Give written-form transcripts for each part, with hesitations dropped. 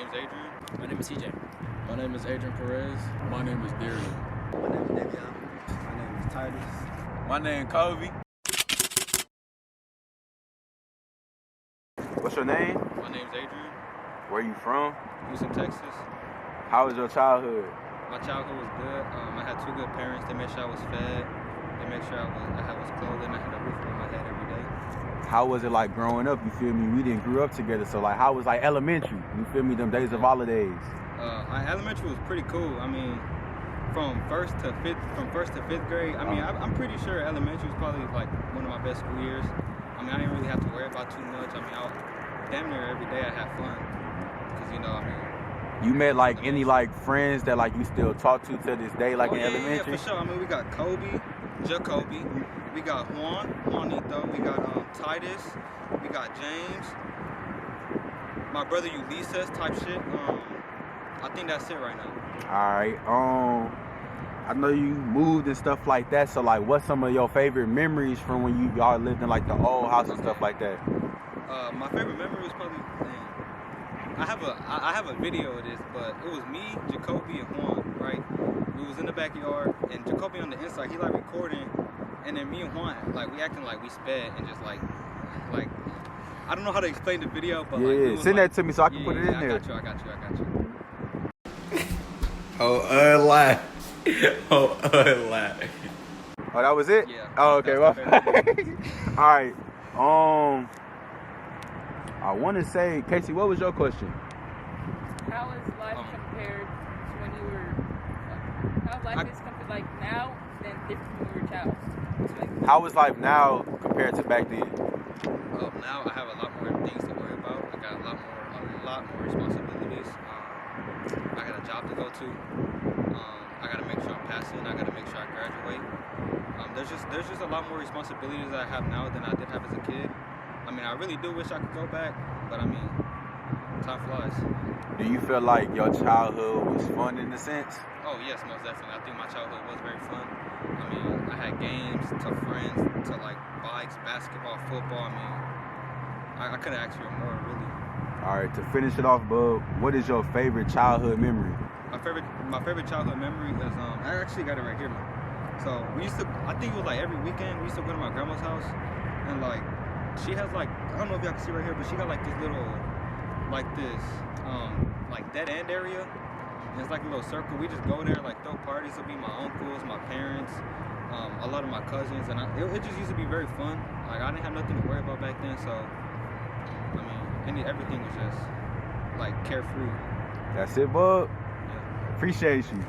name's Adrian. My name is CJ. My name is Adrian Perez. My name is Darian. My name is Davion. My name is Titus. My name Kobe. What's your name? My name's Adrian. Where you from? Houston, Texas. How was your childhood? My childhood was good. I had two good parents. They made sure I was fed. They made sure I was clothing. I had a roof over my head every day. How was it like growing up? You feel me? We didn't grow up together, so like, how was like elementary? You feel me? Them days of holidays. Elementary was pretty cool. I mean, from first to fifth grade. I mean, I'm pretty sure elementary was probably like one of my best school years. I mean, I didn't really have to worry about too much. I mean, damn near every day I had fun. Cause I mean. You met like any like friends that like you still talk to this day, like in elementary? Yeah, for sure. I mean, we got Kobe, Jacoby, we got Juanito, we got Titus, we got James, my brother Ulysses type shit. I think that's it right now. All right. I know you moved and stuff like that. So like, what's some of your favorite memories from when y'all lived in like the old house and stuff like that? My favorite memory was probably. I have a video of this, but it was me, Jacoby, and Juan, right? We was in the backyard, and Jacoby on the inside, he like recording, and then me and Juan, like we acting like we sped, and just like I don't know how to explain the video, but yeah, send that to me so I can put it in there. I got you. Oh, lie. Oh, lie. Oh, that was it? Yeah. Oh, okay. Well, all right. I want to say, Casey, what was your question? How is life compared to when you were? How life is compared like now than different when you were a child? How is life now compared to back then? Now I have a lot more things to worry about. I got a lot more responsibilities. I got a job to go to. I gotta make sure I'm passing. I gotta make sure I graduate. There's just a lot more responsibilities that I have now than I did have as a kid. I mean, I really do wish I could go back, but I mean, time flies. Do you feel like your childhood was fun in a sense? Oh yes, most definitely. I think my childhood was very fun. I mean, I had games, to friends, to like bikes, basketball, football. I mean, I couldn't ask for more, really. All right, to finish it off, bud, what is your favorite childhood memory? My favorite childhood memory is I actually got it right here, man. So we used to, I think it was like every weekend we used to go to my grandma's house, and like she has like, I don't know if y'all can see right here, but she got like this little, like this, like dead end area. And it's like a little circle. We just go there, like throw parties. It'll be my uncles, my parents, a lot of my cousins, and it just used to be very fun. Like I didn't have nothing to worry about back then, so I mean, everything was just like carefree. That's it, bud. Yeah. Appreciate you.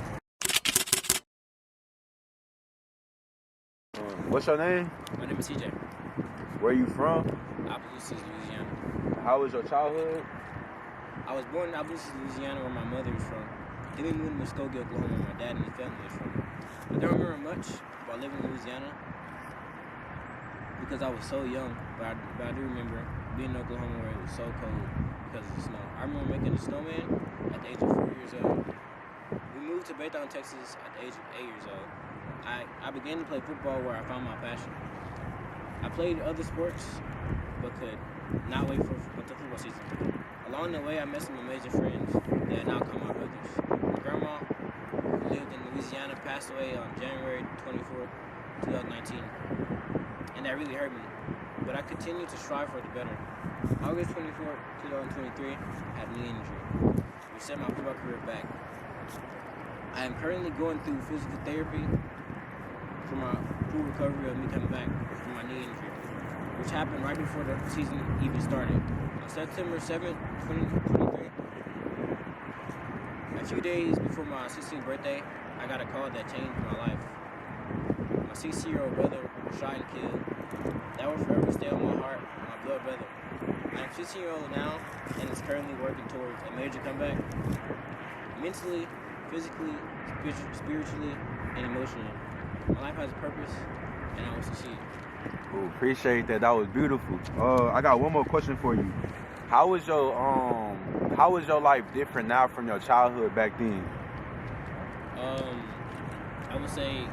What's your name? My name is CJ. Where you from? Opelousas, Louisiana. How was your childhood? I was born in Opelousas, Louisiana, where my mother is from. Then we moved to Muskogee, Oklahoma, where my dad and his family is from. I don't remember much about living in Louisiana because I was so young, but I do remember being in Oklahoma where it was so cold because of the snow. I remember making a snowman at the age of 4 years old. We moved to Baytown, Texas at the age of 8 years old. I began to play football where I found my passion. I played other sports, but could not wait for the football season. Along the way, I met some amazing friends that now become my brothers. My grandma, who lived in Louisiana, passed away on January 24, 2019. And that really hurt me. But I continued to strive for the better. August 24, 2023, I had a knee injury, which set my football career back. I am currently going through physical therapy for my full recovery of me coming back from my knee injury, which happened right before the season even started. On September 7th, 2023, a few days before my 16th birthday, I got a call that changed my life. My 60-year-old brother was shot and killed. That will forever stay on my heart, my blood brother. I am 16-year-old now and is currently working towards a major comeback, mentally, physically, spiritually, and emotionally. My life has a purpose, and I will succeed. Ooh, appreciate that. That was beautiful. I got one more question for you. How was your life different now from your childhood back then? I would say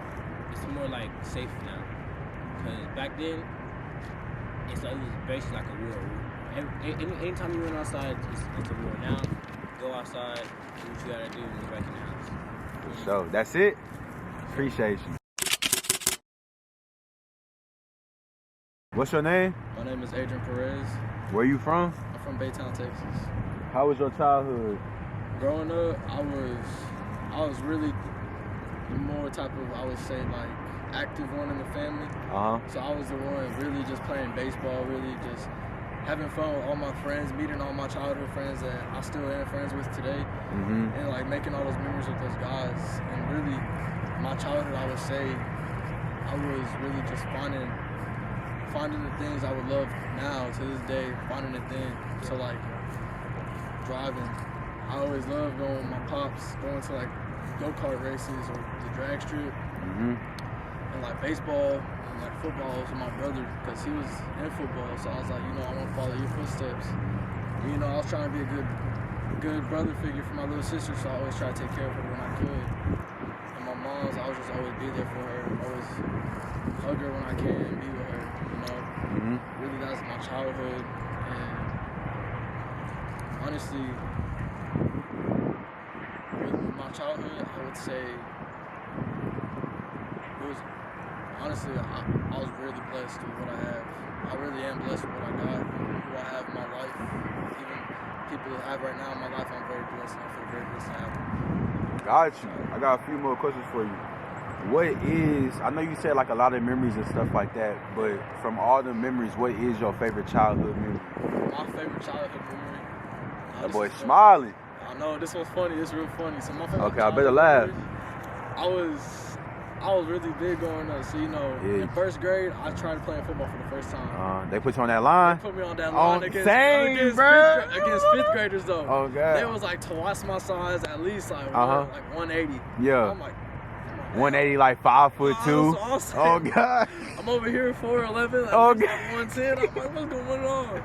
it's more like safe now, because back then it was basically like a war. Anytime you went outside, it's a war. Now go outside, do what you gotta do, and get back in the house. For sure. That's it. Appreciate you. What's your name? My name is Adrian Perez. Where you from? I'm from Baytown, Texas. How was your childhood? Growing up, I was really the more type of, I would say, like, active one in the family. So I was the one really just playing baseball, really just having fun with all my friends, meeting all my childhood friends that I still am friends with today, and like making all those memories with those guys. And really, my childhood, I would say, I was really just finding the things I would love now to this day, finding a thing. So like driving, I always loved going with my pops, going to like go-kart races or the drag strip, and like baseball and like football with my brother, because he was in football. So I was like, you know, I want to follow your footsteps. And, you know, I was trying to be a good brother figure for my little sister, so I always tried to take care of her when I could. And my mom's, I was just always be there for her, always hug her when I can, be with her, you know. Really, that's my childhood. And honestly, with my childhood, I would say it was, honestly, I was really blessed with what I have. I really am blessed with what I got, who I have in my life. Even people I have right now in my life, I'm very blessed, and I feel very blessed to have them. Got you. I got a few more questions for you. What is, I know you said like a lot of memories and stuff like that, but from all the memories, what is your favorite childhood memory? My favorite childhood memory. That boy smiling. I know, this one's funny, this is real funny. So my favorite Okay, I better laugh. Memory, I was really big growing up. So, you know, in first grade, I tried to play football for the first time. They put you on that line? They put me on that line against fifth graders, though. Oh, God. They was like twice my size, at least like 180. Yeah. I'm like, 180, like 5'2". Oh, God. I'm over here 4'11", like, oh, God. 110. I'm like, what's going on?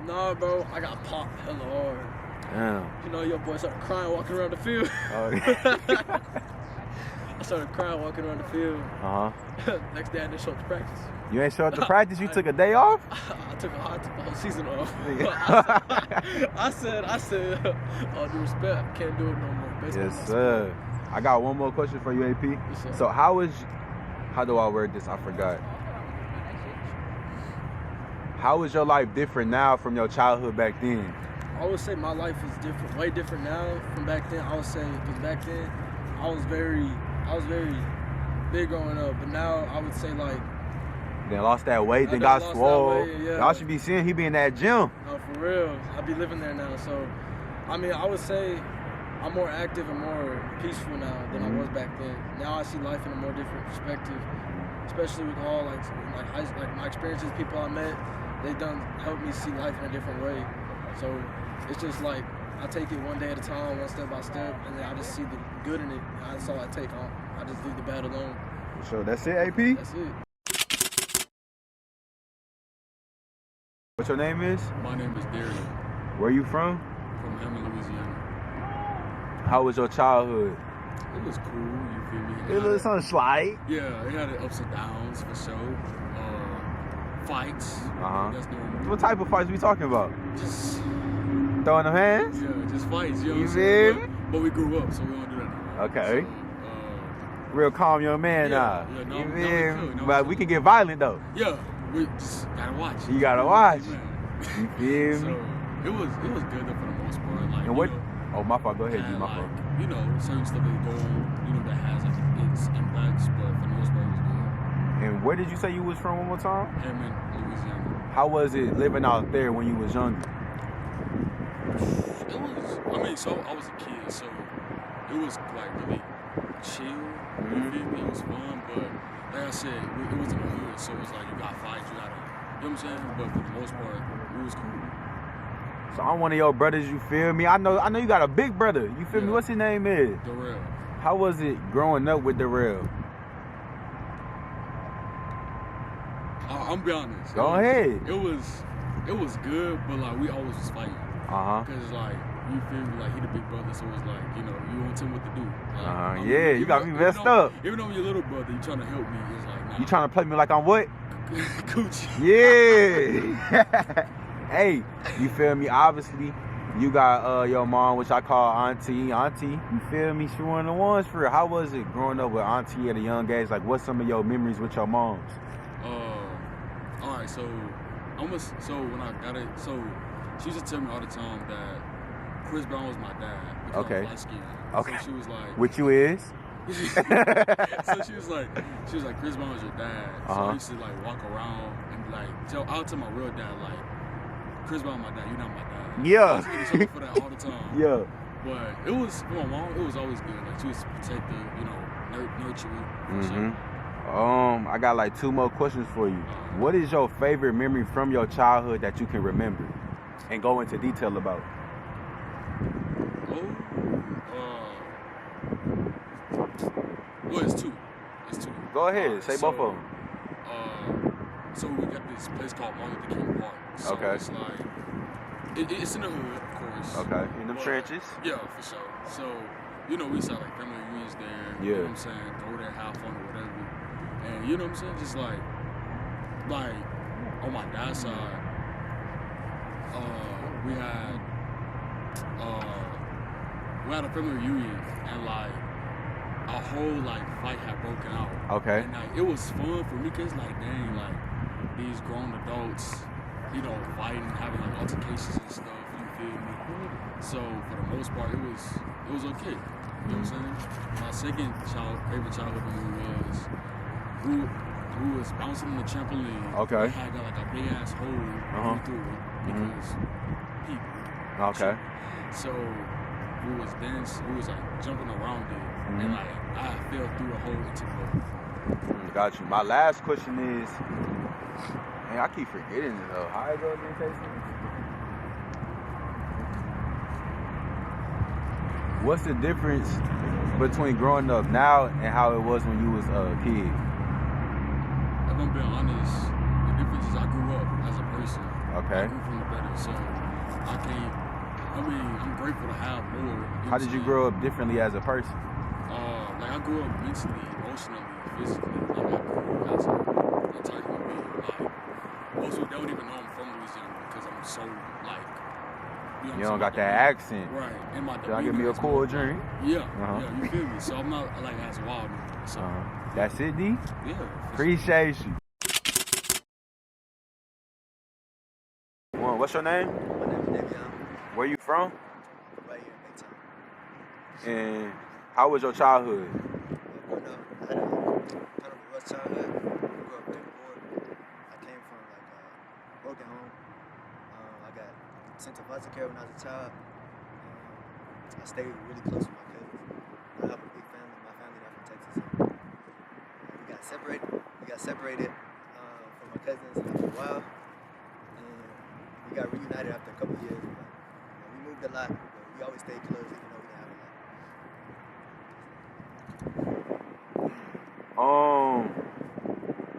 Nah, bro, I got popped hella hard. Damn. You know, your boy started crying walking around the field. I started crying walking around the field. Next day I didn't show up to practice. You ain't show up to practice? You took a day off? I took the whole season off. I said, all due respect, I can't do it no more. Baseball, yes, sir. I got one more question for you, AP. Yes, so how do I word this? I forgot. How is your life different now from your childhood back then? I would say my life is different, way different now from back then. I would say, because back then, I was very big growing up, but now I would say like. Then lost that weight, then got swole. Y'all should be seeing he be in that gym. No, for real. I be living there now, so I mean, I would say I'm more active and more peaceful now than I was back then. Now I see life in a more different perspective, especially with all like my experiences, people I met. They done helped me see life in a different way. So it's just like I take it one day at a time, one step by step, and then I just see the good in it. That's all I take on. I just leave the bad alone. So that's it, AP? That's it. What your name is? My name is Darian. Where you from? From Hammond, Louisiana. How was your childhood? It was cool, you feel me? It was something slight. Yeah, it had its ups and downs for sure. Fights. That's normal. What type of fights we talking about? Just throwing them hands? Yeah, just fights. You know what I'm saying? saying? But we grew up, so we don't do that anymore. Okay. So, real calm young man now. Yeah, no, you feel me? But we can get violent though. Yeah, we just gotta watch. You gotta watch. You feel So me? it was good though for the most part. Like, and what? You know, oh, my fault. Go ahead, you. My fault. You know, certain stuff that go on, you know, that has like its impacts, but for the most part, it was good. And where did you say you was from one more time? Hammond, Louisiana. How was it living out there when you was younger? It was, I mean, so I was a kid, so it was like really chill. You feel me? It was fun, but like I said, it was in the hood, so it was like you got fights, you gotta, you know what I'm saying? But for the most part, it was cool. So I'm one of your brothers, you feel me? I know you got a big brother. You feel me? What's his name is? Darrell. How was it growing up with Darrell? I'm be honest. Go ahead. It was good, but like we always was fighting. Cause like you feel me, like he the big brother, so it's like, you know, you want to tell him what to do. Like, yeah, you got me messed up. Even though you're your little brother, you trying to help me. It's like, nah. You trying to play me like I'm what? Coochie. Yeah. Hey, you feel me? Obviously, You got your mom, which I call Auntie. Auntie, you feel me? She one of the ones for real. How was it growing up with Auntie at a young age? Like, what's some of your memories with your moms? All right, so when I got it, so she used to tell me all the time that Chris Brown was my dad because I was light skinned. Okay. So she was like, which you is? So she was like, Chris Brown was your dad. So I used to like walk around and be like, I'll tell my real dad like, Chris Brown my dad, you're not my dad. Yeah. I was getting trouble for that all the time. Yeah. But it was for my mom. It was always good. Like she was protective, you know, nurturing. Mm-hmm. I got like 2 more questions for you. What is your favorite memory from your childhood that you can remember and go into detail about? Well, it's two. Go ahead, say both of them. So we got this place called Martin Luther King Park. So it's like, it's in the hood, of course. Okay, in them trenches. Yeah, for sure. So, you know, we saw like family reunions there. Yeah. You know what I'm saying? Go there, have fun or whatever. And you know what I'm saying? Just like on my dad's side, we had a family reunion and like a whole like fight had broken out. Okay. And like it was fun for me because like dang, like these grown adults, you know, fighting, having like altercations and stuff, you feel me? So for the most part it was okay. You know what I'm saying? My second favorite childhood memory was we was bouncing on the trampoline. Okay. We had got like a big ass hole through it because people. Okay. So we was like jumping around it, and like I fell through a hole into the. Got you. My last question is, man, I keep forgetting it though. How it go again, Casey? What's the difference between growing up now and how it was when you was a kid? If I'm being honest, the difference is I grew up as a person. Okay. I grew from the better, so I'm grateful to have more. How did you grow up differently as a person? Like I grew up mentally, emotionally, physically. Like I grew up as an entire human being. Like most people don't even know I'm from Louisiana because I'm so like. You don't got that accent. Right. And my Can I give me a cool drink? Yeah. Yeah, you feel me? So I'm not like as wild. So that's it, D? Yeah. Appreciate you. Well, what's your name? My name is Davion. Where you from? Right here in Baytown. And how was your childhood? Growing up, I had a kind of a rough childhood. I grew up very poor. I came from like a broken home. I got sent to foster care when I was a child. I stayed really close with my cousins. I have a big family. My family is from Texas. We got separated from my cousins after a while. And we got reunited after a couple of years. But, we moved a lot, but we always stayed close even though we didn't have a lot.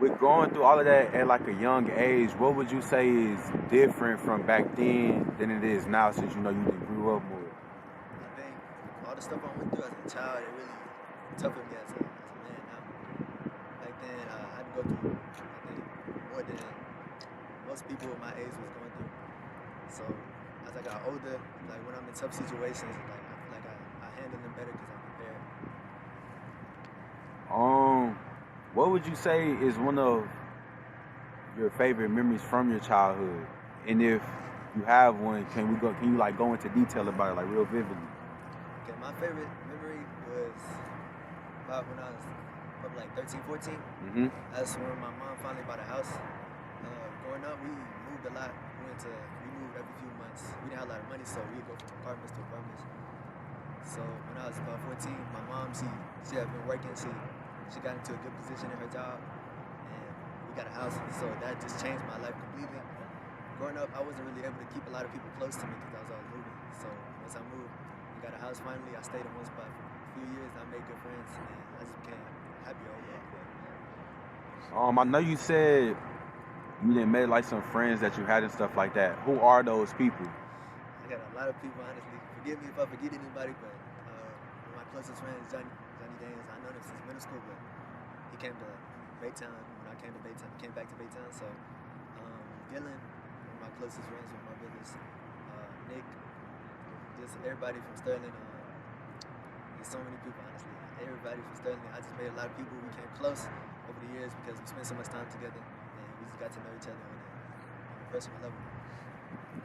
With going through all of that at like a young age, what would you say is different from back then than it is now since you know you didn't grew up more? I think all the stuff I went through as a child, it really toughened me as a man now. Back then, I had to go through, I think, more than most people my age was going through. So as I got older, like when I'm in tough situations, like I feel like I handle them better because I'm prepared. What would you say is one of your favorite memories from your childhood? And if you have one, can you like go into detail about it, like real vividly? Okay, my favorite memory was about when I was probably like 13, 14. That's when my mom finally bought a house. Growing up, we moved a lot. We moved every few months. We didn't have a lot of money, so we'd go from apartments to apartments. So when I was about 14, my mom, she had been working. She got into a good position in her job, and we got a house. So that just changed my life completely. Growing up, I wasn't really able to keep a lot of people close to me because I was always moving. So once I moved, we got a house finally. I stayed in one spot for a few years. I made good friends, and I just became happy overall. I know you said you didn't make like some friends that you had and stuff like that. Who are those people? I got a lot of people, honestly. Forgive me if I forget anybody, but one of my closest friends, Johnny Danes, I know him since middle school, but he came to Baytown when I came back to Baytown. So Dylan, one of my closest friends with my brothers, Nick, just everybody from Sterling. There's so many people, honestly. Everybody from Sterling. I just made a lot of people. We came close over the years because we spent so much time together, and we just got to know each other on a personal level.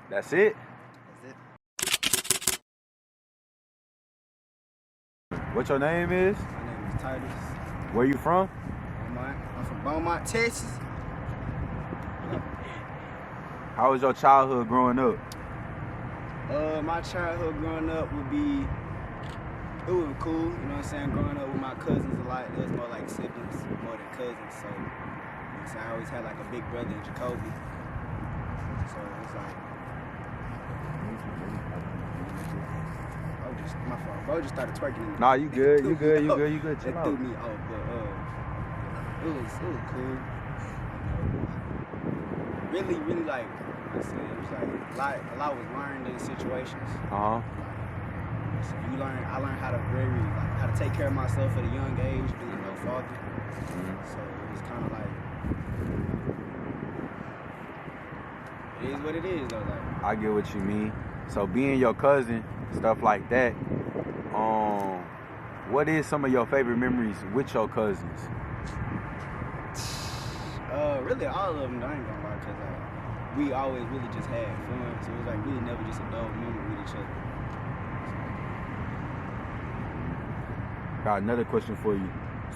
That's it? That's it. What your name is? My name is Titus. Where you from? Beaumont. I'm from Beaumont, Texas. How was your childhood growing up? My childhood growing up would be, it was cool, you know what I'm saying? Growing up with my cousins a lot, it was more like siblings, more than cousins. So, you know what I'm saying? I always had like a big brother in Jacoby. So it was like, my fault. Bro just started twerking. Nah, you good, you good. That Chill threw out. me off, but it was cool. Really like I said, it was like a lot was learned in situations. Uh-huh. So I learned how to take care of myself at a young age, being no father. So it was kind of like, it is what it is though. Like, I get what you mean. So being your cousin, stuff like that, what is some of your favorite memories with your cousins? Really all of them, I ain't gonna lie, because we always really just had fun. So it was like really never just a dull moment with each other. Got another question for you.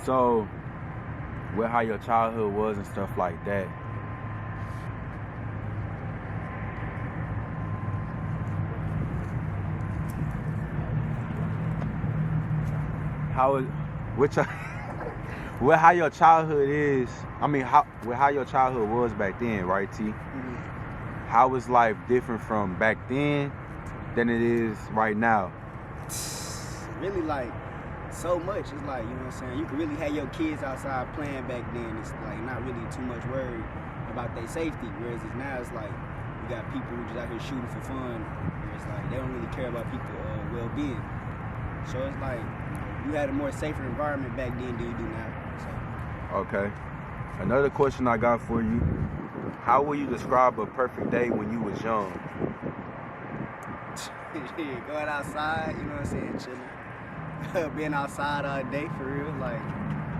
So, with how your childhood was and stuff like that, with how your childhood is, with how your childhood was back then, right, T? Mm-hmm. How is life different from back then than it is right now? Really like so much. It's like, you know what I'm saying, you could really have your kids outside playing back then. It's like not really too much worried about their safety. Whereas now it's like you got people who just out here shooting for fun. Where it's like they don't really care about people's well-being. So it's like you had a more safer environment back then than you do now. So. Okay. Another question I got for you. How will you describe a perfect day when you was young? Going outside, you know what I'm saying, chilling. Being outside all day for real, like,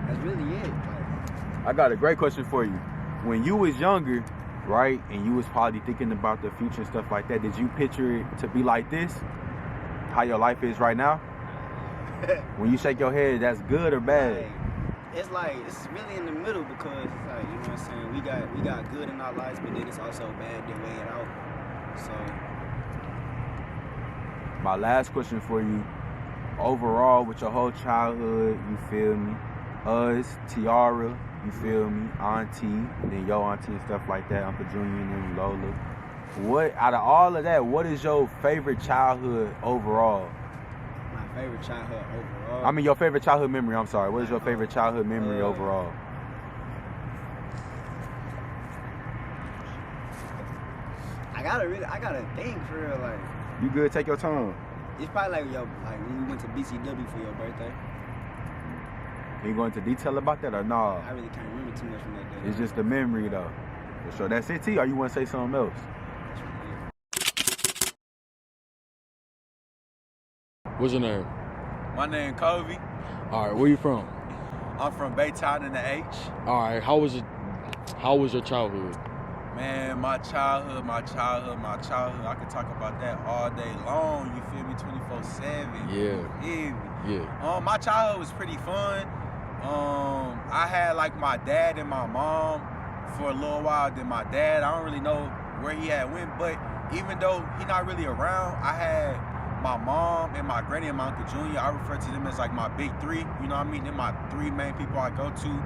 that's really it. Like, I got a great question for you. When you was younger, right, and you was probably thinking about the future and stuff like that, did you picture it to be like this? How your life is right now? When you shake your head, that's good or bad? Like, it's really in the middle because it's like, you know what I'm saying, we got good in our lives, but then it's also bad to weigh it out. So my last question for you, overall with your whole childhood, you feel me? Us, Tiara, you feel me? Auntie, then your auntie and stuff like that, Uncle Junior and then Lola. What, out of all of that, what is your favorite childhood overall? My favorite childhood overall? I mean, your favorite childhood memory, I'm sorry. What is your favorite childhood memory overall? I gotta think for real, like. You good, take your time. It's probably like when we went to BCW for your birthday. Are you going into detail about that or nah? I really can't remember too much from that day. It's just a memory though. So that's it, T, or you want to say something else? What's your name? My name Kobe. All right, where you from? I'm from Baytown in the H. All right, how was your childhood? Man, my childhood. I could talk about that all day long. You feel me? 24/7. Yeah. You feel me? Yeah. My childhood was pretty fun. I had like my dad and my mom for a little while. Then my dad, I don't really know where he had went, but even though he not really around, I had my mom and my granny and my Uncle Junior. I refer to them as like my big three. You know what I mean? They're my three main people I go to.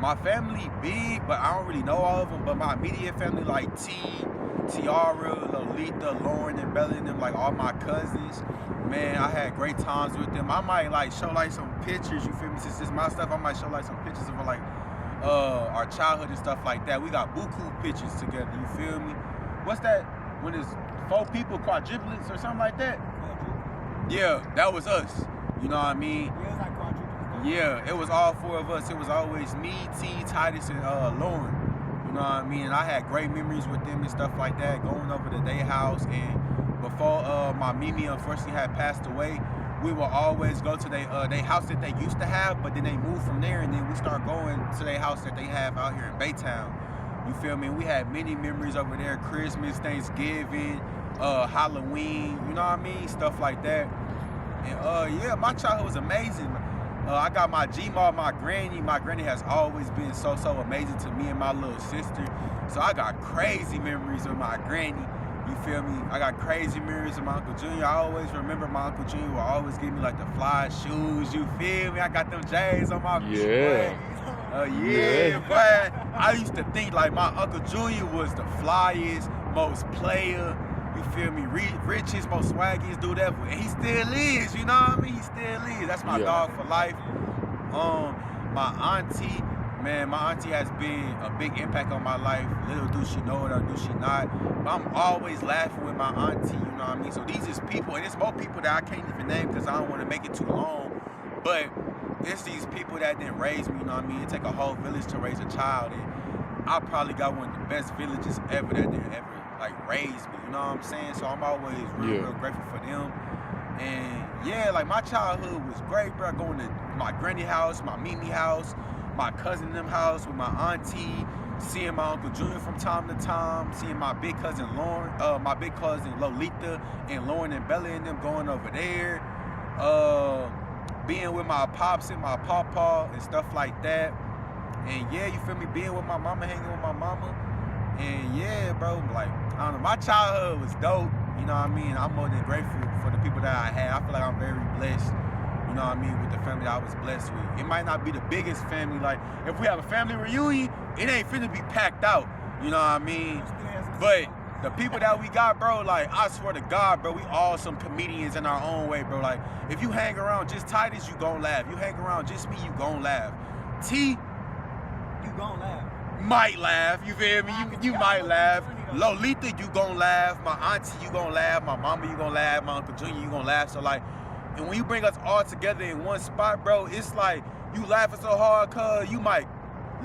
My family big, but I don't really know all of them. But my immediate family, like Tiara, Lolita, Lauren, and Bella, and them, like all my cousins. Man, I had great times with them. I might like show like some pictures. You feel me? Since it's my stuff, I might show like some pictures of like our childhood and stuff like that. We got buku pictures together. You feel me? What's that? When it's 4 people, quadruplets or something like that? Yeah, that was us. You know what I mean? Yeah, it was all 4 of us. It was always me, T, Titus, and Lauren. You know what I mean? And I had great memories with them and stuff like that, going over to their house. And before my Mimi unfortunately had passed away, we would always go to their house that they used to have, but then they moved from there, and then we start going to their house that they have out here in Baytown. You feel me? We had many memories over there, Christmas, Thanksgiving, Halloween, you know what I mean? Stuff like that. And yeah, my childhood was amazing. I got my G-Ma, my granny. My granny has always been so amazing to me and my little sister. So I got crazy memories of my granny. You feel me? I got crazy memories of my Uncle Junior. I always remember my Uncle Junior would always give me like the fly shoes. You feel me? I got them J's on my feet. Yeah, but I used to think like my Uncle Junior was the flyest, most player, you feel me, richest, most swaggiest dude ever. And he still is, you know what I mean? He still is. That's my dog for life. My auntie, man, my auntie has been a big impact on my life. Little do she know it or do she not. But I'm always laughing with my auntie, you know what I mean? So these is people, and it's more people that I can't even name because I don't want to make it too long. But it's these people that didn't raise me, you know what I mean? It take a whole village to raise a child, and I probably got one of the best villages ever that didn't ever like raise me, you know what I'm saying? So I'm always real grateful for them. And yeah, like my childhood was great, bro. Going to my granny house, my Mimi house, my cousin them house with my auntie, seeing my Uncle Junior from time to time, seeing my big cousin Lauren, my big cousin Lolita and Lauren and Bella and them going over there. Being with my pops and my pawpaw and stuff like that. And yeah, you feel me? Being with my mama, hanging with my mama. And yeah, bro, like, I don't know, my childhood was dope. You know what I mean? I'm more than grateful for the people that I had. I feel like I'm very blessed, you know what I mean, with the family that I was blessed with. It might not be the biggest family. Like, if we have a family reunion, it ain't finna be packed out, you know what I mean? But the people that we got, bro, like, I swear to God, bro, we all some comedians in our own way, bro. Like, if you hang around just Titus, you gon' laugh. You hang around just me, you gon' laugh. T, You gon' laugh. might laugh, you feel me? You might laugh. Lolita, you gon' laugh. My auntie, you gon' laugh. My mama, you gon' laugh. My Uncle Junior, you gon' laugh. So, like, and when you bring us all together in one spot, bro, it's like you laughing so hard, cuz you might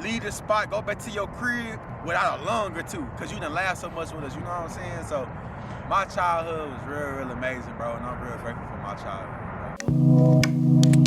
leave the spot, go back to your crib without a lung or two, cause you done laughed so much with us, you know what I'm saying? So my childhood was real amazing, bro, and I'm real grateful for my childhood, bro.